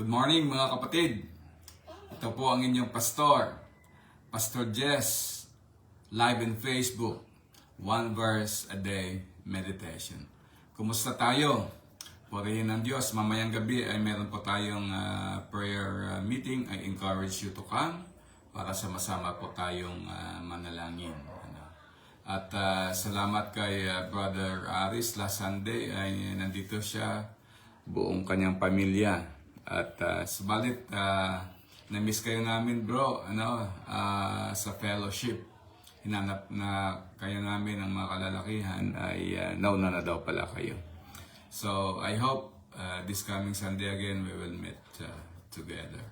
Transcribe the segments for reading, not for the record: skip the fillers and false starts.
Good morning mga kapatid. Ito po ang inyong pastor, Pastor Jess, live in Facebook, One Verse a Day Meditation. Kumusta tayo? Purihin ng Diyos. Mamayang gabi ay meron po tayong prayer meeting. I encourage you to come para sama-sama po tayong manalangin. At salamat kay Brother Aris. Last Sunday ay nandito siya, buong kanyang pamilya. At subalit, na-miss kayo namin bro, sa fellowship. Hinanap na kayo namin ng mga kalalakihan ay nauna na daw pala kayo. So I hope this coming Sunday again we will meet together.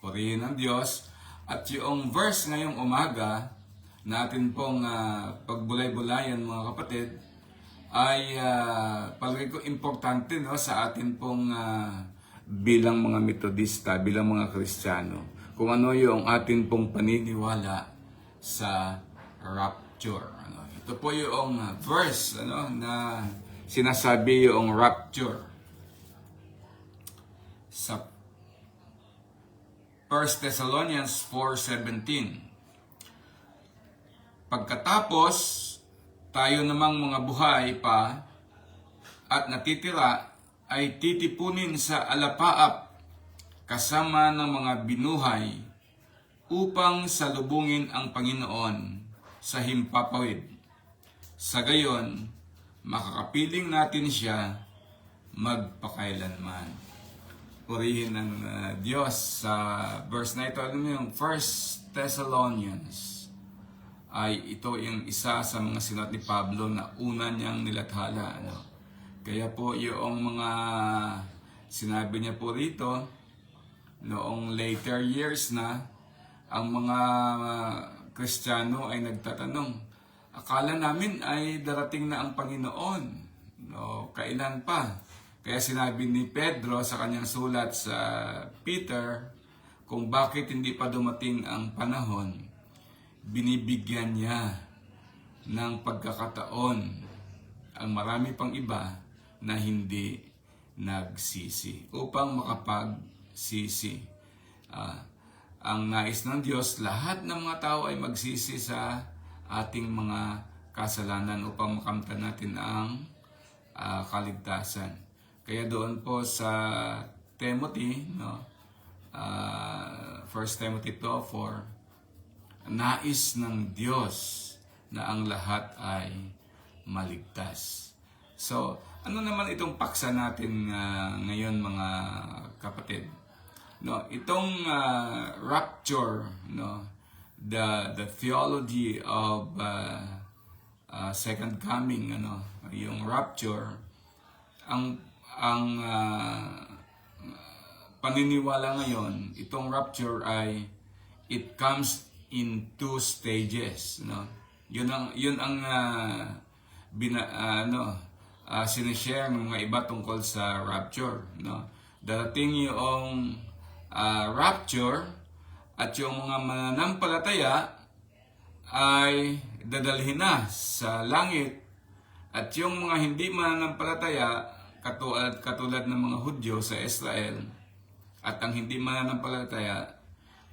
Purihin ang Diyos. At yung verse ngayong umaga, natin pong pagbulay-bulayan mga kapatid, ay palagay ko importante sa atin pong bilang mga Metodista, bilang mga Kristiyano, kung ano yung atin pong paniniwala sa rapture. Ito po yung verse na sinasabi yung rapture sa 1 Thessalonians 4:17. Pagkatapos tayo namang mga buhay pa at natitira ay titipunin sa alapaap kasama ng mga binuhay upang salubungin ang Panginoon sa himpapawid. Sa gayon, makakapiling natin siya magpakailanman. Purihin ng Diyos sa verse na ito. Alam mo yung 1 Thessalonians ay ito yung isa sa mga sinulat ni Pablo na una niyang nilathala. Kaya po yung mga sinabi niya po rito, noong later years na, ang mga Kristiyano ay nagtatanong, akala namin ay darating na ang Panginoon. Kailan pa? Kaya sinabi ni Pedro sa kanyang sulat sa Peter, kung bakit hindi pa dumating ang panahon, binibigyan niya ng pagkakataon ang marami pang iba na hindi nagsisi upang makapagsisi. Ang nais ng Diyos, lahat ng mga tao ay magsisi sa ating mga kasalanan upang makamtan natin ang kaligtasan. Kaya doon po sa Timothy, 1 Timothy 2:4, nais ng Diyos na ang lahat ay maligtas. So, ano naman itong paksa natin ngayon mga kapatid? Itong rapture, the theology of second coming, yung rapture, ang paniniwala ngayon, itong rapture ay it comes in two stages. Yun ang sinishare ng mga iba tungkol sa rapture. Darating yung rapture at yung mga mananampalataya ay dadalhin na sa langit, at yung mga hindi mananampalataya katulad ng mga Hudyo sa Israel at ang hindi mananampalataya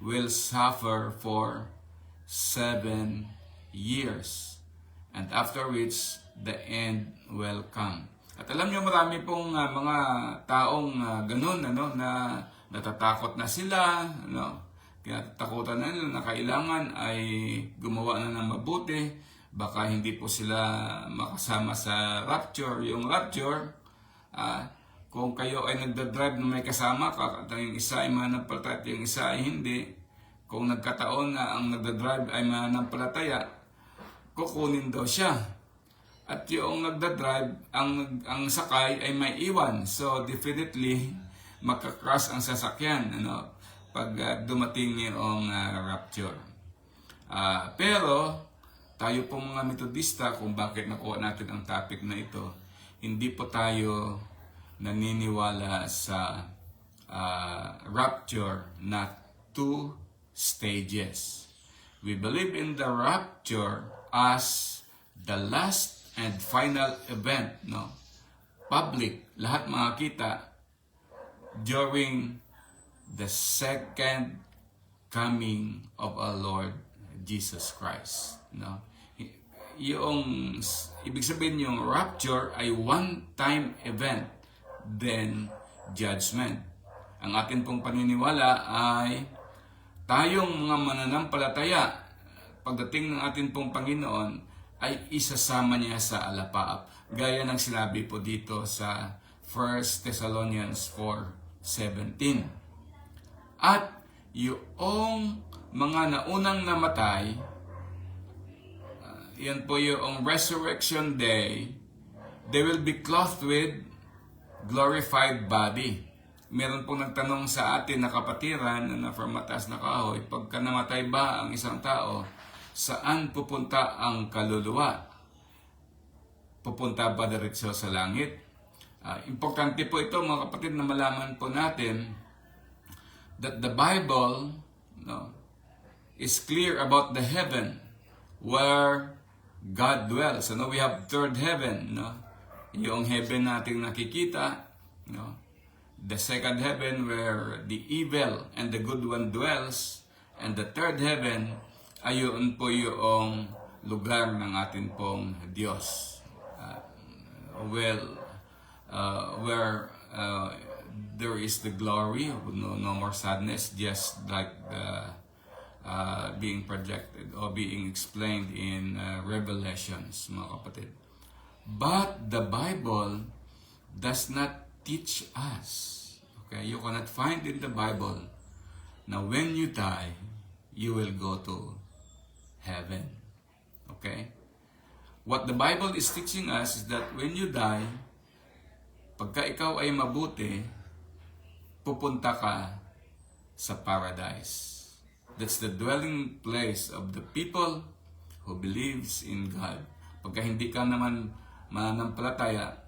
will suffer for 7 years, and after which the end will come. At alam niyo, marami pong mga taong ganun, na natatakot na sila, kaya takutan na nila na kailangan ay gumawa na ng mabuti, baka hindi po sila makasama sa rapture. Yung rapture, kung kayo ay nagdadrive na may kasama ka, at yung isa ay mananampalataya at yung isa ay hindi, kung nagkataon na ang nagdadrive ay mananampalataya, kukunin daw siya. At yung nagdadrive, ang sakay ay may iwan. So definitely, makakrush ang sasakyan pag dumating yung rapture. Pero, tayo po mga Metodista, kung bakit nakuha natin ang topic na ito, hindi po tayo naniniwala sa rapture na 2 stages. We believe in the rapture as the last and final event, public, lahat makakita during the second coming of our Lord Jesus Christ. No? Yung, ibig sabihin yung rapture ay one-time event, then judgment. Ang atin pong paniniwala ay tayong mga mananampalataya, pagdating ng atin pong Panginoon, ay isasama niya sa alapaap. Gaya ng sinabi po dito sa 1 Thessalonians 4:17. At yung mga naunang namatay, yan po yung resurrection day, they will be clothed with glorified body. Meron pong nagtanong sa atin na kapatiran na from mataas na kahoy, pagka namatay ba ang isang tao, saan pupunta ang kaluluwa? Pupunta ba diretso sa langit? Importante po ito mga kapatid na malaman po natin that the Bible is clear about the heaven where God dwells. We have third heaven, yung heaven nating nakikita, the second heaven where the evil and the good one dwells, and the third heaven ayun po yung lugar ng atin pong Diyos. Where there is the glory, no more sadness, just like being projected or being explained in Revelations, mga kapatid. But the Bible does not teach us. Okay, you cannot find in the Bible na when you die, you will go to heaven. Okay? What the Bible is teaching us is that when you die, pagka ikaw ay mabuti, pupunta ka sa paradise. That's the dwelling place of the people who believes in God. Pagka hindi ka naman mananampalataya,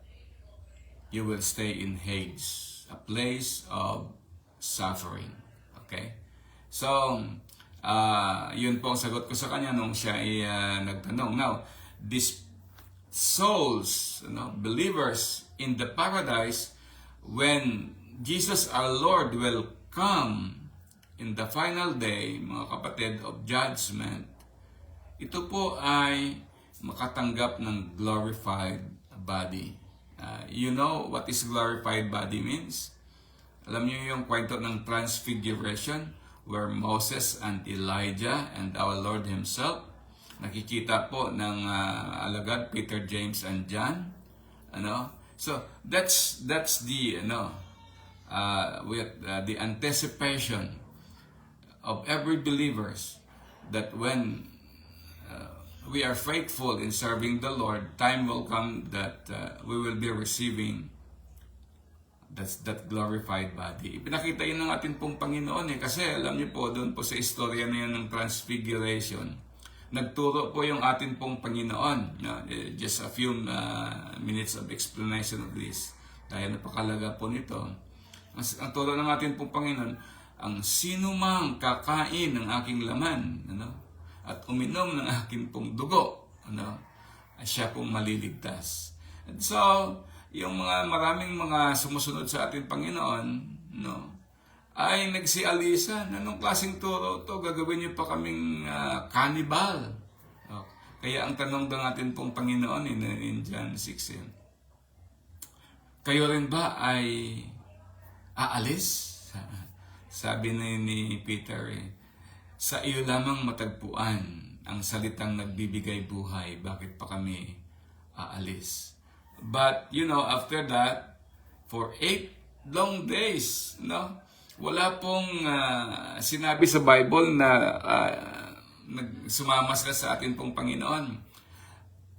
you will stay in Hades, a place of suffering. Okay? So, yun po ang sagot ko sa kanya nung siya ay nagtanong. Now, these souls, believers in the paradise, when Jesus our Lord will come in the final day, mga kapatid, of judgment, ito po ay makatanggap ng glorified body. You know what is glorified body means? Alam niyo yung kwento ng transfiguration where Moses and Elijah and our Lord Himself nakikita po ng alagad Peter, James, and John. So that's the the anticipation of every believers that when we are faithful in serving the Lord, time will come that we will be receiving that glorified body. Ipinakita yun ng ating pong Panginoon kasi alam niyo po doon po sa istorya na yun ng transfiguration, nagturo po yung ating pong Panginoon. Just a few minutes of explanation of this dahil napakalaga po nito. Ang turo ng ating pong Panginoon, ang sino mang kakain ng aking laman, at uminom ng aking pong dugo, siya pong maliligtas. And so, yung maraming mga sumusunod sa ating Panginoon, ay nagsialisan. Anong klaseng turo to? Gagawin niyo pa kaming cannibal. Kaya ang tanong ng ating pong Panginoon in John 16, kayo rin ba ay aalis? Sabi ni Peter, sa iyo lamang matagpuan ang salitang nagbibigay buhay, bakit pa kami aalis? But, after that, for 8 long days, wala pong sinabi sa Bible na sumamas ka sa atin pong Panginoon.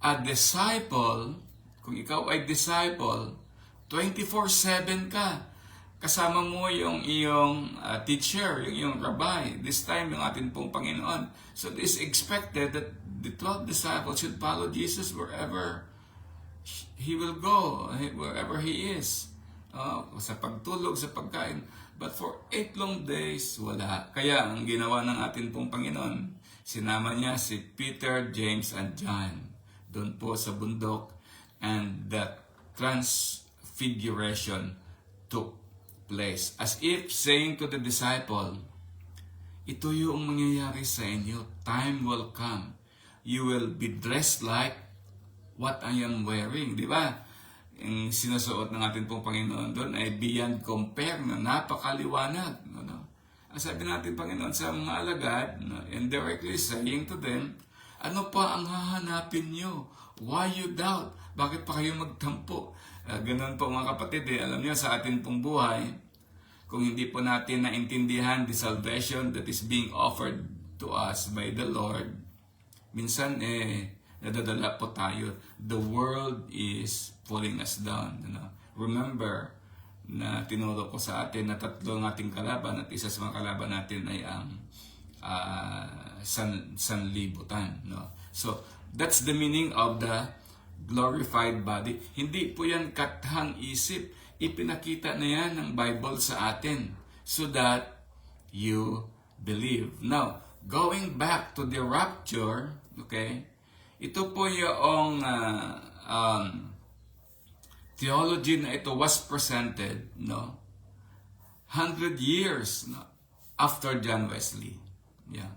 A disciple, kung ikaw ay disciple, 24/7 ka. Kasama mo yung iyong teacher, yung iyong rabbi. This time, yung atin pong Panginoon. So, it is expected that the 12 disciples should follow Jesus wherever He will go, wherever He is. Sa pagtulog, sa pagkain. But for 8 long days, wala. Kaya, ang ginawa ng atin pong Panginoon, sinama niya si Peter, James, and John. Doon po sa bundok. And that transfiguration took place. As if saying to the disciple, ito yung mangyayari sa inyo. Time will come. You will be dressed like what I am wearing. Di ba? Yung sinusuot ng ating pong Panginoon doon ay beyond compare na napakaliwanag. Ano? Ang sabi natin, Panginoon, sa mga alagad, indirectly saying to them, ano pa ang hahanapin nyo? Why you doubt? Bakit pa kayo magtampo? Ganun po mga kapatid, alam niyo sa atin pong buhay, kung hindi po natin naintindihan the salvation that is being offered to us by the Lord, minsan nadadala po tayo. The world is pulling us down. Remember na tinuro ko sa atin na tatlo ng ating kalaban at isa sa mga kalaban natin ay ang sanlibutan. So, that's the meaning of the glorified body. Hindi po yan kathang isip. Ipinakita na yan ng Bible sa atin so that you believe. Now, going back to the rapture, okay, ito po yung theology na ito was presented 100 years after John Wesley. Yeah.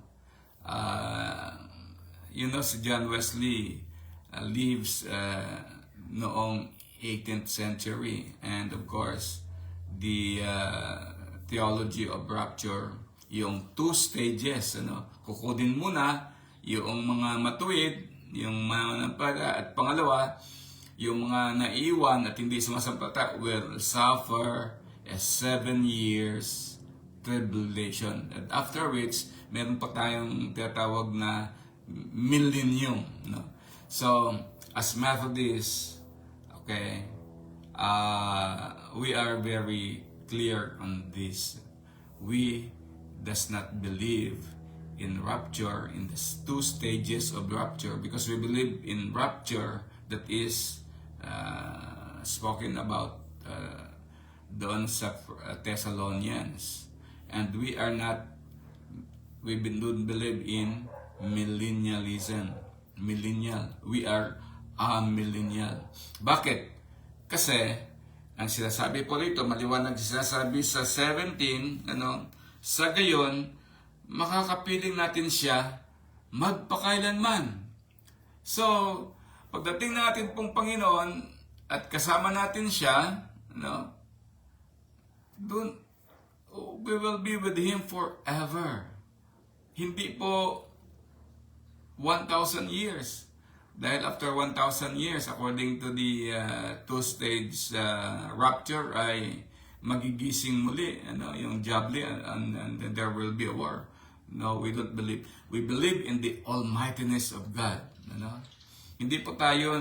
Si John Wesley lives noong 18th century, and of course the theology of rapture, yung two stages, kukunin muna yung mga matuwid, yung mananampalataya, at pangalawa yung mga naiwan at hindi sumasampalataya will suffer a 7 years tribulation, and after which meron pa tayong tinatawag na millennium. So as Methodists, okay, we are very clear on this. We does not believe in rapture, in the two stages of rapture, because we believe in rapture that is spoken about doon sa Thessalonians. And we don't believe in millennialism. Millennial. We are millennial. Bakit? Kasi, ang sinasabi po rito, maliwanag sinasabi sa 17, sa gayon, makakapiling natin siya magpakailanman. So, pagdating natin pong Panginoon at kasama natin siya, we will be with Him forever. Hindi po 1,000 years. Dahil after 1,000 years, according to the two-stage rapture, ay magigising muli, yung Jabli, and there will be a war. No, we don't believe. We believe in the almightiness of God. Hindi po tayo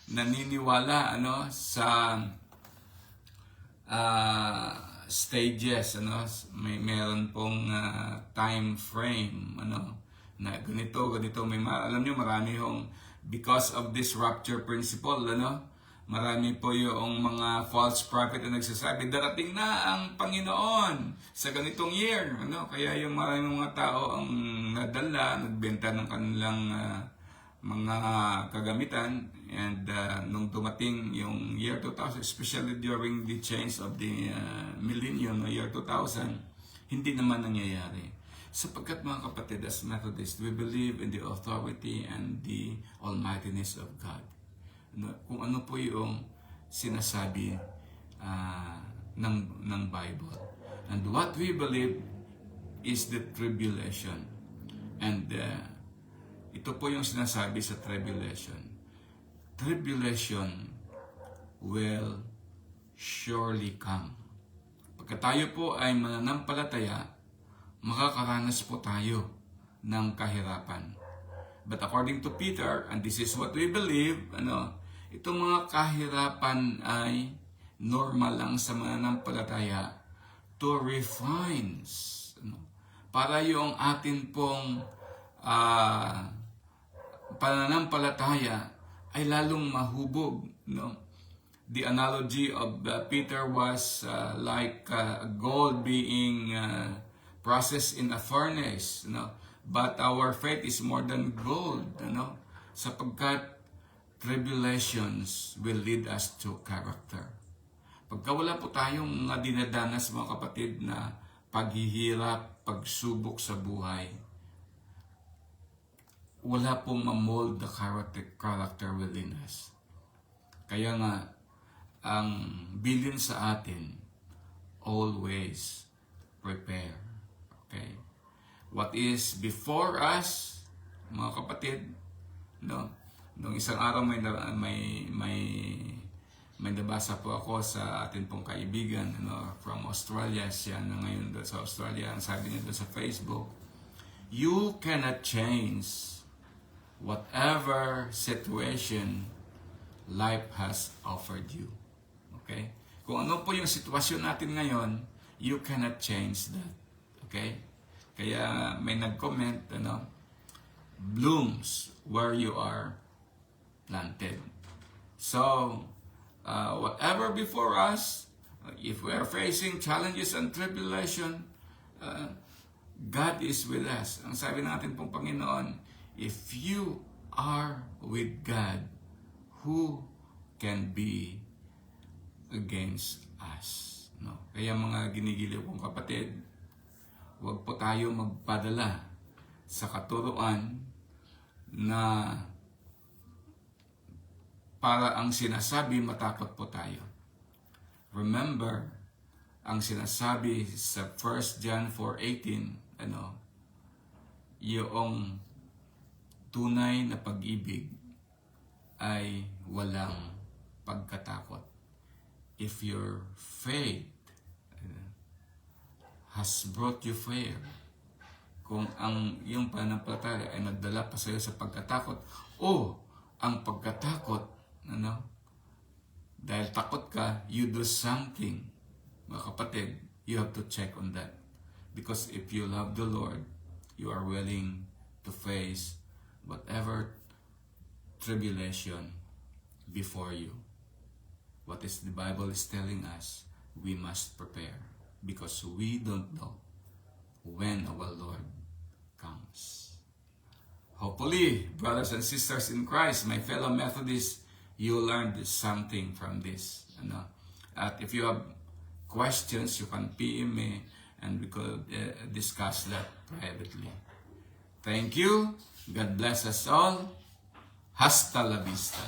naniniwala sa stages. Meron pong time frame. Na ganito, alam nyo, marami yung, because of this rapture principle, marami po yung mga false prophet na nagsasabi, darating na ang Panginoon sa ganitong year. Kaya yung maraming mga tao ang nadala, nagbenta ng kanilang mga kagamitan, and nung dumating yung year 2000, especially during the change of the millennium, no, year 2000, hindi naman nangyayari. Sapagkat mga kapatid, as Methodists, we believe in the authority and the almightiness of God. Kung ano po yung sinasabi ng Bible. And what we believe is the tribulation. And ito po yung sinasabi sa tribulation. Tribulation will surely come. Pagka tayo po ay mananampalataya, makakaranas po tayo ng kahirapan. But according to Peter, and this is what we believe, itong mga kahirapan ay normal lang sa mananampalataya to refines. Para yung atin pong pananampalataya ay lalong mahubog. The analogy of Peter was like gold being processed in a furnace, but our faith is more than gold, sapagkat tribulations will lead us to character. Pagka wala po tayong mga dinadanas, mga kapatid, na paghihirap, pagsubok sa buhay, wala pong mamold the character within us. Kaya nga, ang bilin sa atin, always prepare. Okay? What is before us, mga kapatid, no? Noong isang araw may nabasa po ako sa atin pong kaibigan, from Australia. Siya na ngayon doon sa Australia. Ang sabi niya doon sa Facebook, you cannot change whatever situation life has offered you. Okay? Kung ano po yung sitwasyon natin ngayon, you cannot change that. Okay? Kaya may nag-comment, blooms where you are planted. So, whatever before us, if we are facing challenges and tribulation, God is with us. Ang sabi natin pong Panginoon, if you are with God, who can be against us? No? Kaya mga ginigiliw kong kapatid, huwag po tayo magpadala sa katuruan na para ang sinasabi matakot po tayo. Remember, ang sinasabi sa 1 John 4:18, yung tunay na pag-ibig ay walang pagkatakot. If your faith has brought you fear, kung ang iyong pananampalataya ay nagdala pa sa iyo sa pagkatakot, o ang pagkatakot, dahil takot ka, you do something, mga kapatid, you have to check on that. Because if you love the Lord, you are willing to face whatever tribulation before you. What is the Bible is telling us, we must prepare because we don't know when our Lord comes. Hopefully, brothers and sisters in Christ, my fellow Methodists, you learned something from this. At if you have questions, you can PM me and we could discuss that privately. Thank you. God bless us all. Hasta la vista.